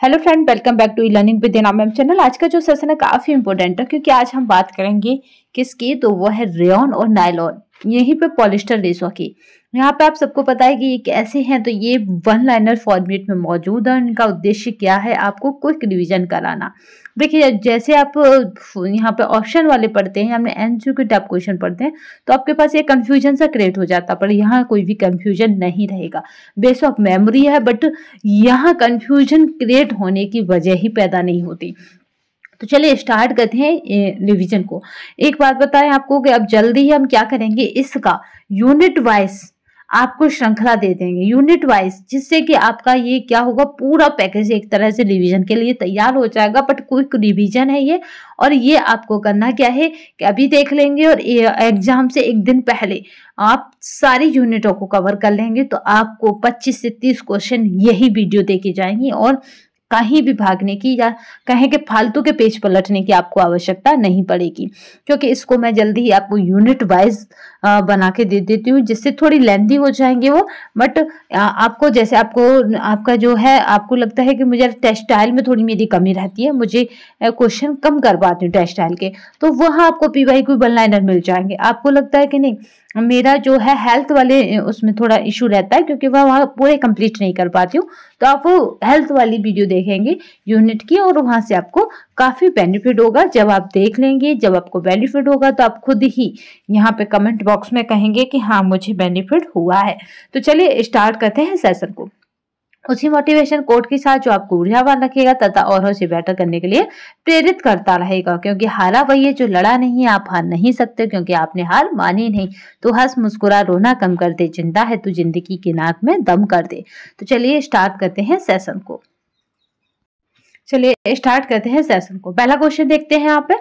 Hello friend, welcome back to learning with Dina ma'am channel. आज का जो सेशन है काफी इंपॉर्टेंट है क्योंकि आज हम बात करेंगे किसकी, तो वो है रेयॉन और नायलॉन, यहीं पे पॉलिस्टर रेशों की। यहाँ पे आप सबको पता है कि ये कैसे हैं, तो ये वन लाइनर फॉर्मेट में मौजूद है। इनका उद्देश्य क्या है, आपको क्विक रिवीजन कराना। देखिए, जैसे आप यहाँ पे ऑप्शन वाले पढ़ते हैं, हमने एमसीक्यू टाइप क्वेश्चन पढ़ते हैं, तो आपके पास ये कंफ्यूजन सा क्रिएट हो जाता है, पर यहाँ कोई भी कंफ्यूजन नहीं रहेगा। बेशक मेमोरी है, बट यहाँ कंफ्यूजन क्रिएट होने की वजह ही पैदा नहीं होती। तो चलिए स्टार्ट करते हैं रिवीजन को। एक बात बताएं आपको कि अब जल्दी ही हम क्या करेंगे, इसका यूनिट वाइज आपको श्रृंखला दे देंगे, यूनिट वाइज, जिससे कि आपका ये क्या होगा, पूरा पैकेज एक तरह से रिवीजन के लिए तैयार हो जाएगा। बट क्विक रिवीजन है ये, और ये आपको करना क्या है कि अभी देख लेंगे और एग्जाम से एक दिन पहले आप सारी यूनिटों को कवर कर लेंगे, तो आपको 25 से 30 क्वेश्चन यही वीडियो देके जाएंगी और कहीं भी भागने की या कहें कि फालतू के पेज पलटने की आपको आवश्यकता नहीं पड़ेगी, क्योंकि इसको मैं जल्दी ही आपको यूनिट वाइज बना के दे देती हूँ, जिससे थोड़ी लेंथी हो जाएंगे वो। बट आपको जैसे आपका जो है, आपको लगता है कि मुझे टेक्सटाइल में थोड़ी मेरी कमी रहती है, मुझे क्वेश्चन कम कर पाती हूँ टेक्सटाइल के, तो वहाँ आपको पीवाईक्यू वन लाइनर मिल जाएंगे। आपको लगता है कि नहीं, मेरा जो है हेल्थ वाले उसमें थोड़ा इशू रहता है क्योंकि वहाँ पूरे कंप्लीट नहीं कर पाती हूँ, तो आप वो हेल्थ वाली वीडियो देखेंगे यूनिट की, और वहां से आपको काफी बेनिफिट होगा। जब आप देख लेंगे, जब आपको बेनिफिट होगा, तो आप खुद ही यहाँ पे कमेंट बॉक्स में कहेंगे कि हाँ मुझे बेनिफिट हुआ है। तो चलिए स्टार्ट करते हैं सेशन को। उसी मोटिवेशन कोट के साथ जो आपको ऊर्जावान रखेगा तथा औरों से बेटर करने के लिए प्रेरित करता रहेगा, क्योंकि हारा वही है जो लड़ा नहीं। आप हार नहीं सकते क्योंकि आपने हार मानी नहीं। तो हंस मुस्कुरा रोना कम कर दे, जिंदा है तो जिंदगी की नाक में दम कर दे। तो चलिए स्टार्ट करते हैं सेशन को। पहला क्वेश्चन देखते हैं यहाँ पे,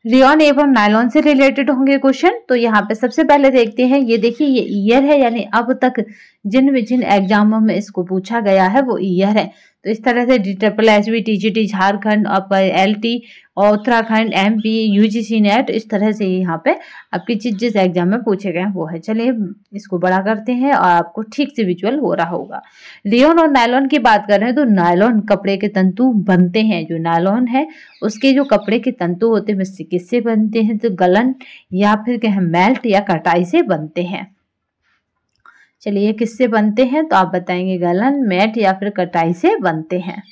रेयॉन एवं नायलॉन से रिलेटेड होंगे क्वेश्चन। तो यहाँ पे सबसे पहले देखते हैं, ये देखिए ये ईयर है, यानी अब तक जिन एग्जामों में इसको पूछा गया है वो ईयर है। तो इस तरह से DSSB, TGT झारखंड, आपका LT और उत्तराखंड, MP, UGC नेट, इस तरह से यहाँ पे आपकी जिस एग्जाम में पूछे गए हैं वो है। चलिए इसको बड़ा करते हैं और आपको ठीक से विजुअल हो रहा होगा। रेयॉन और नायलॉन की बात कर रहे हैं, तो नायलॉन कपड़े के तंतु बनते हैं। जो नायलॉन है उसके जो कपड़े के तंतु होते हैं वह किससे बनते हैं, तो गलन या फिर कहें मेल्ट या कटाई से बनते हैं। चलिए किससे बनते हैं, तो आप बताएंगे गलन, मेल्ट या फिर कटाई से बनते हैं।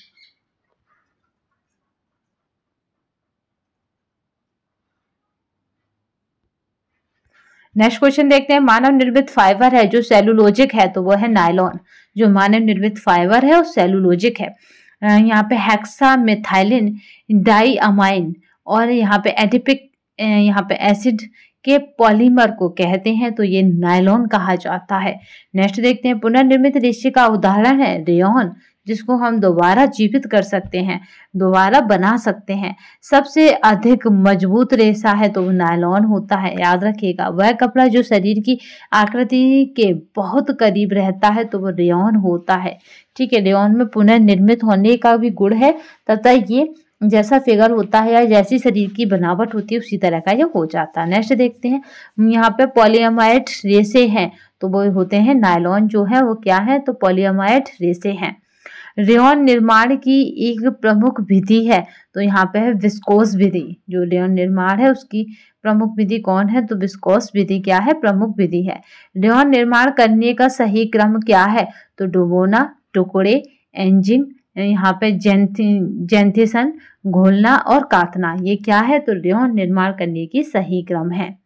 नेक्स्ट क्वेश्चन देखते हैं, मानव निर्मित फाइबर है जो सेलुलोजिक है, तो वो है नायलॉन। जो मानव निर्मित फाइबर है वो सेलुलोजिक है। यहाँ पे हेक्सा मेथाइलिन डाइअमाइन और यहाँ पे एडिपिक यहाँ पे एसिड के पॉलीमर को कहते हैं, तो ये नायलॉन कहा जाता है। नेक्स्ट देखते हैं, पुनर्निर्मित रेशे का उदाहरण है रेयॉन, जिसको हम दोबारा जीवित कर सकते हैं, दोबारा बना सकते हैं। सबसे अधिक मजबूत रेशा है तो वो नायलॉन होता है। याद रखिएगा, वह कपड़ा जो शरीर की आकृति के बहुत करीब रहता है तो वो रेयॉन होता है। ठीक है, रेयॉन में पुनर्निर्मित होने का भी गुण है, तथा ये जैसा फिगर होता है या जैसी शरीर की बनावट होती है उसी तरह का ये हो जाता है। नेक्स्ट देखते हैं, यहाँ पे पॉलीअमाइड रेशे हैं, तो वो होते हैं नायलॉन। जो है वो क्या है, तो पॉलीअमाइड रेशे हैं। रेयॉन निर्माण की एक प्रमुख विधि है, तो यहाँ पे है विस्कोस विधि। जो रेयॉन निर्माण है उसकी प्रमुख विधि कौन है, तो विस्कोस विधि क्या है, प्रमुख विधि है। रेयॉन निर्माण करने का सही क्रम क्या है, तो डुबोना, टुकड़े, एंजिंग, यहाँ पे जेंथिसन, घोलना और कातना, ये क्या है, तो रेयॉन निर्माण करने की सही क्रम है।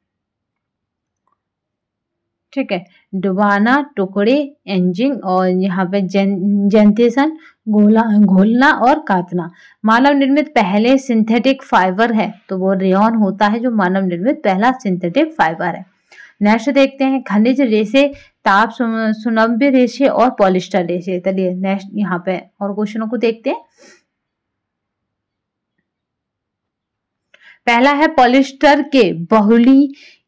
ठीक है, डुबाना, टुकड़े, एंजिंग और यहाँ पे जेंथिसन, घोलना और कातना। मानव निर्मित पहले सिंथेटिक फाइबर है, तो वो रेयॉन होता है, जो मानव निर्मित पहला सिंथेटिक फाइबर है। नेक्स्ट देखते हैं, खनिज रेशे, ताप सुनम्य रेशे और पॉलिस्टर रेशे। चलिए नेक्स्ट यहाँ पे और क्वेश्चनों को देखते हैं। पहला है, पॉलिस्टर के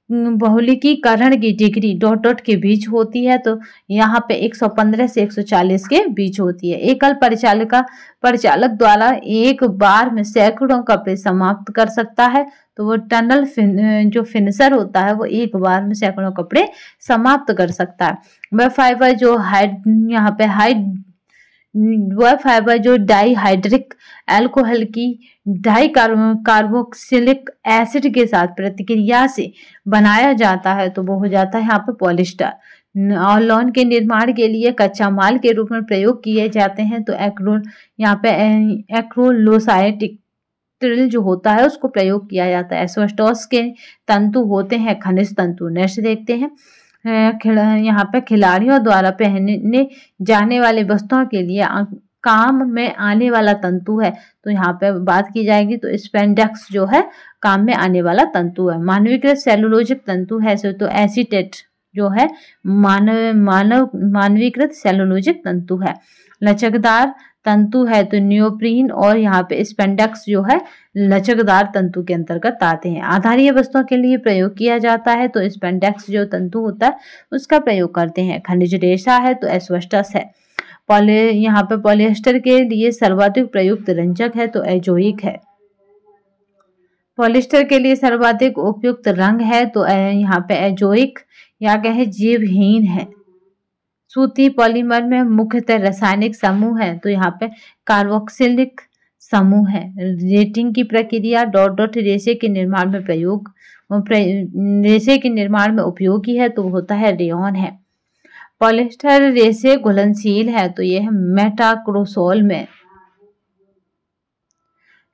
बहुलीकीकरण की डिग्री डॉट के बीच होती है, तो यहाँ पे 115 से 140 के बीच होती है। एकल परिचालक द्वारा एक बार में सैकड़ों कपड़े समाप्त कर सकता है, तो वो टनल जो फिनिशर होता है वो एक बार में सैकड़ों कपड़े समाप्त कर सकता है। वह फाइबर जो यहाँ पे वह फाइबर जो डाईहाइड्रिक अल्कोहल की डाई कार्बोक्सिलिक एसिड के साथ प्रतिक्रिया से बनाया जाता है तो वो हो जाता है यहाँ पे पॉलिस्टर। और लॉन के निर्माण के लिए कच्चा माल के रूप में प्रयोग किए जाते हैं तो यहाँ पे एक्रोलोसाइटिक जो होता है उसको प्रयोग किया जाता है। एस्बेस्टॉस के तंतु होते हैं खनिज तंतु। नेक्स्ट देखते हैं यहाँ पे खिलाड़ियों द्वारा पहने जाने वाले वस्तुओं के लिए काम में आने वाला तंतु है तो यहाँ पे बात की जाएगी तो स्पेंडेक्स जो है काम में आने वाला तंतु है। मानवीकृत सेलुलोजिक तंतु है तो एसीटेट जो है मानवीकृत सेलुलोजिक तंतु है। लचकदार तंतु है तो नियोप्रीन और यहाँ पे स्पेंडेक्स जो है लचकदार तंतु के अंतर्गत आते हैं। आधारीय वस्तुओं के लिए प्रयोग किया जाता है तो स्पेंडेक्स जो तंतु होता है उसका प्रयोग करते हैं। खनिज रेशा है तो एस्बेस्टस है। यहाँ पे पॉलिएस्टर के लिए सर्वाधिक प्रयुक्त रंजक है तो एजोइक है। पॉलिएस्टर के लिए सर्वाधिक उपयुक्त रंग है तो यहाँ पे एजोइक या कहे जीवहीन है। सूती पॉलीमर में मुख्यतः रासायनिक समूह है तो यहाँ पे कार्बोक्सिलिक समूह है। रेटिंग की प्रक्रिया डॉट डॉट रेशे के निर्माण में रेशे के निर्माण में उपयोगी है तो होता है रेयॉन है। पॉलिएस्टर रेशे घुलनशील है तो ये है मेटाक्रोसोल में।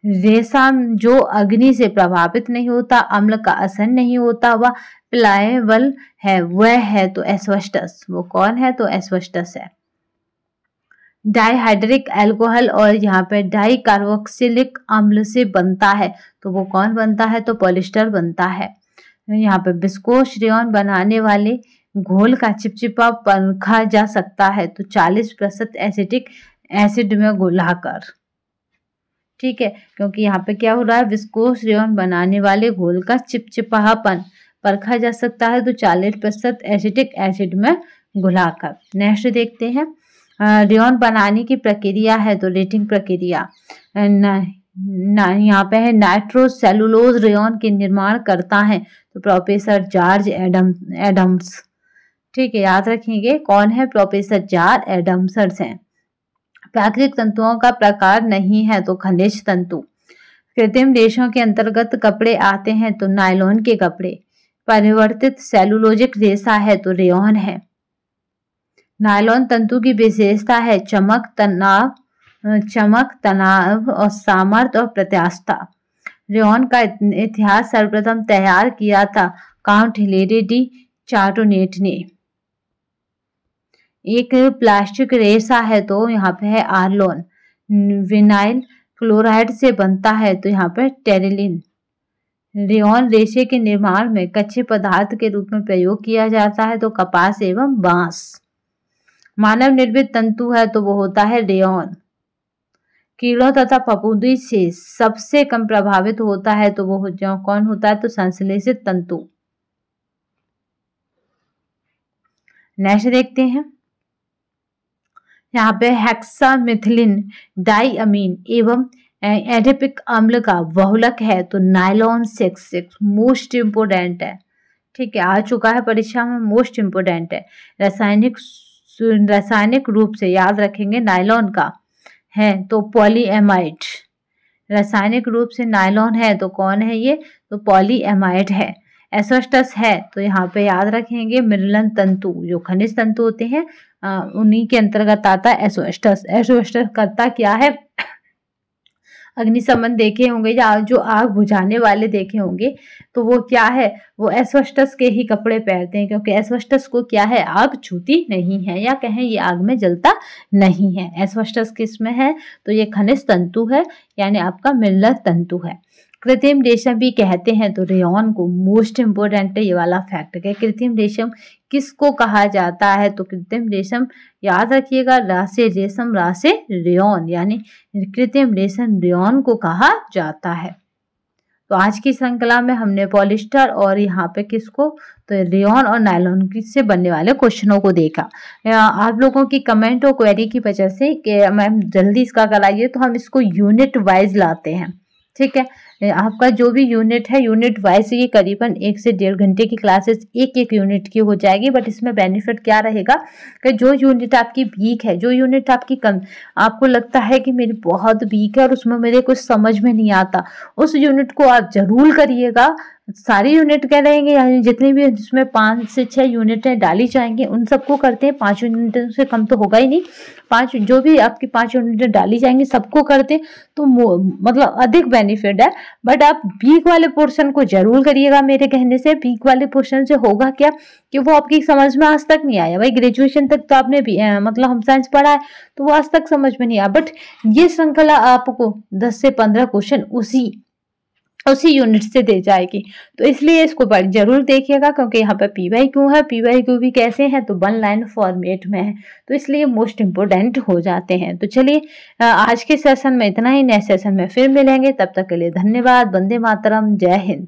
रेशा जो अग्नि से प्रभावित नहीं होता, अम्ल का असर नहीं होता, वह प्लायबल है, वह है तो एस्बेस्टस। वो कौन है तो एस्बेस्टस है। डाईहाइड्रिक अल्कोहल और यहाँ पे डाई कार्बोक्सिलिक अम्ल से बनता है तो वो कौन बनता है तो पॉलिएस्टर बनता है। यहाँ पे विस्कोस रेयॉन बनाने वाले घोल का चिपचिपा परखा जा सकता है तो 40% एसिटिक एसिड में घुलाकर। ठीक है, क्योंकि यहाँ पे क्या हो रहा है, विस्कोस रेयॉन बनाने वाले घोल का चिपचिपापन परखा जा सकता है तो 40% एसिटिक एसिड में घुलाकर। नेक्स्ट देखते हैं रेयॉन बनाने की प्रक्रिया है तो रेटिंग प्रक्रिया। यहाँ पे है नाइट्रोसेलुलोज रेयॉन के निर्माण करता है तो प्रोफेसर जॉर्ज एडम्स। ठीक है, याद रखेंगे कौन है, प्रोफेसर जॉर्ज एडम्स हैं। प्राकृतिक तंतुओं का प्रकार नहीं है तो खनिज तंतु। कृत्रिम रेशों के अंतर्गत कपड़े आते हैं तो नायलॉन के कपड़े। परिवर्तित सेलुलोजिक रेशा है तो रेयॉन है। नायलॉन तंतु की विशेषता है चमक, तनाव और सामर्थ्य और प्रत्यास्थता। रेयॉन का इतिहास सर्वप्रथम तैयार किया था काउंट हिलेरी डी चार्टोनेट ने। एक प्लास्टिक रेशा है तो यहाँ पे है आर्लोन। विनाइल क्लोराइड से बनता है तो यहाँ पे टेरिलिन। रेयॉन रेशे के निर्माण में कच्चे पदार्थ के रूप में प्रयोग किया जाता है तो कपास एवं बांस। मानव निर्मित तंतु है तो वो होता है रेयॉन। कीड़ों तथा फफूंदी से सबसे कम प्रभावित होता है तो वो कौन होता है तो संश्लेषित तंतु। नेक्स्ट देखते हैं यहाँ पे हेक्सामिथिलिन डाइअमीन एवं एडिपिक अम्ल का बहुलक है तो नायलॉन 6 मोस्ट इम्पोर्टेंट है। ठीक है, आ चुका है परीक्षा में, मोस्ट इम्पोर्टेंट है। रासायनिक रूप से याद रखेंगे नायलॉन का है तो पॉलीएमाइड। रासायनिक रूप से नायलॉन है तो कौन है ये तो पॉलीएमाइड है। एस्बेस्टस है तो यहाँ पे याद रखेंगे मिनरल तंतु, जो खनिज तंतु होते हैं उन्हीं के अंतर्गत आता है एस्बेस्टस। एस्बेस्टस करता क्या है, अग्निशमन देखे होंगे या जो आग बुझाने वाले देखे होंगे तो वो क्या है, वो एस्बेस्टस के ही कपड़े पहनते हैं, क्योंकि एस्बेस्टस को क्या है, आग छूती नहीं है, या कहें ये आग में जलता नहीं है। एस्बेस्टस किस में है तो ये खनिज तंतु है, यानी आपका मिनरल तंतु है। कृत्रिम रेशम भी कहते हैं तो रेयॉन को, मोस्ट इम्पोर्टेंट है ये वाला फैक्ट है। कृत्रिम रेशम किसको कहा जाता है तो कृत्रिम रेशम याद रखिएगा रासे रेशम रासे रेयॉन, यानी कृत्रिम रेशम रेयॉन को कहा जाता है। तो आज की श्रृंखला में हमने पॉलिएस्टर और यहाँ पे किसको तो रेयॉन और नायलॉन से बनने वाले क्वेश्चनों को देखा। आप लोगों की कमेंट और क्वेरी की वजह से कि मैम जल्दी इसका कराइए तो हम इसको यूनिट वाइज लाते हैं। ठीक है, आपका जो भी यूनिट है, यूनिट वाइज ये करीबन 1 से 1.5 घंटे की क्लासेस एक यूनिट की हो जाएगी। बट इसमें बेनिफिट क्या रहेगा कि जो यूनिट आपकी वीक है, जो यूनिट आपकी कम, आपको लगता है कि मेरी बहुत वीक है और उसमें मेरे कुछ समझ में नहीं आता, उस यूनिट को आप जरूर करिएगा। सारी यूनिट क्या रहेंगे, यानी जितनी भी जिसमें 5 से 6 यूनिटें डाली जाएंगी उन सबको करते हैं। 5 यूनिट से कम तो होगा ही नहीं, 5 जो भी आपकी 5 यूनिटें डाली जाएंगी सबको करते हैं, तो मतलब अधिक बेनिफिट है। बट आप वीक वाले पोर्शन को जरूर करिएगा मेरे कहने से। वीक वाले पोर्शन से होगा क्या कि वो आपकी समझ में आज तक नहीं आया। भाई ग्रेजुएशन तक तो आपने मतलब हम साइंस पढ़ा है, तो वो आज तक समझ में नहीं आया। बट ये श्रृंखला आपको 10 से 15 क्वेश्चन उसी यूनिट से दे जाएगी, तो इसलिए इसको जरूर देखिएगा। क्योंकि यहाँ पे पीवाईक्यू है, पीवाईक्यू भी कैसे हैं तो 1 लाइन फॉर्मेट में है, तो इसलिए मोस्ट इम्पोर्टेंट हो जाते हैं। तो चलिए आज के सेशन में इतना ही, नेक्स्ट सेशन में फिर मिलेंगे, तब तक के लिए धन्यवाद। वंदे मातरम, जय हिंद।